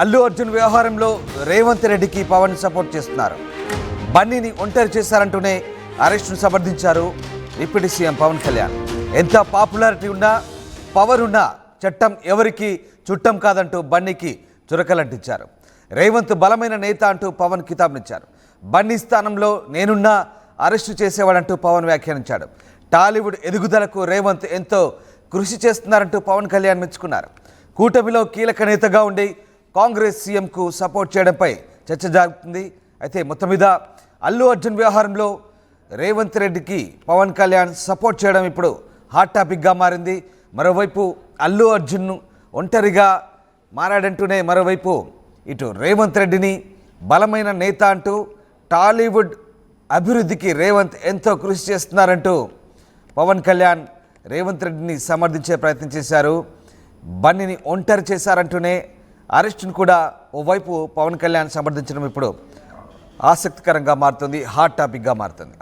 అల్లు అర్జున్ వ్యవహారంలో రేవంత్ రెడ్డికి పవన్ సపోర్ట్ చేస్తున్నారు. బన్నీని ఒంటరి చేశారంటూనే అరెస్టును సమర్థించారు డిప్యూటీ సీఎం పవన్ కళ్యాణ్. ఎంత పాపులారిటీ ఉన్నా పవర్ ఉన్నా చట్టం ఎవరికి చుట్టం కాదంటూ బన్నీకి చురకలంటించారు. రేవంత్ బలమైన నేత అంటూ పవన్ కితాబునిచ్చారు. బన్నీ స్థానంలో నేనున్నా అరెస్టు చేసేవాడంటూ పవన్ వ్యాఖ్యానించాడు. టాలీవుడ్ ఎదుగుదలకు రేవంత్ ఎంతో కృషి చేస్తున్నారంటూ పవన్ కళ్యాణ్ మెచ్చుకున్నారు. కూటమిలో కీలక నేతగా ఉండి కాంగ్రెస్ సీఎంకు సపోర్ట్ చేయడంపై చర్చ జరుగుతుంది. అయితే మొత్తం మీద అల్లు అర్జున్ వ్యవహారంలో రేవంత్ రెడ్డికి పవన్ కళ్యాణ్ సపోర్ట్ చేయడం ఇప్పుడు హాట్ టాపిక్గా మారింది. మరోవైపు అల్లు అర్జున్ను ఒంటరిగా మారాడంటూనే మరోవైపు ఇటు రేవంత్ రెడ్డిని బలమైన నేత అంటూ టాలీవుడ్ అభివృద్ధికి రేవంత్ ఎంతో కృషి చేస్తున్నారంటూ పవన్ కళ్యాణ్ రేవంత్ రెడ్డిని సమర్థించే ప్రయత్నం చేశారు. బన్నీని ఒంటరి చేశారంటూనే అరెస్టును కూడా ఓవైపు పవన్ కళ్యాణ్ సమర్థించడం ఇప్పుడు ఆసక్తికరంగా మారుతుంది, హాట్ టాపిక్గా మారుతుంది.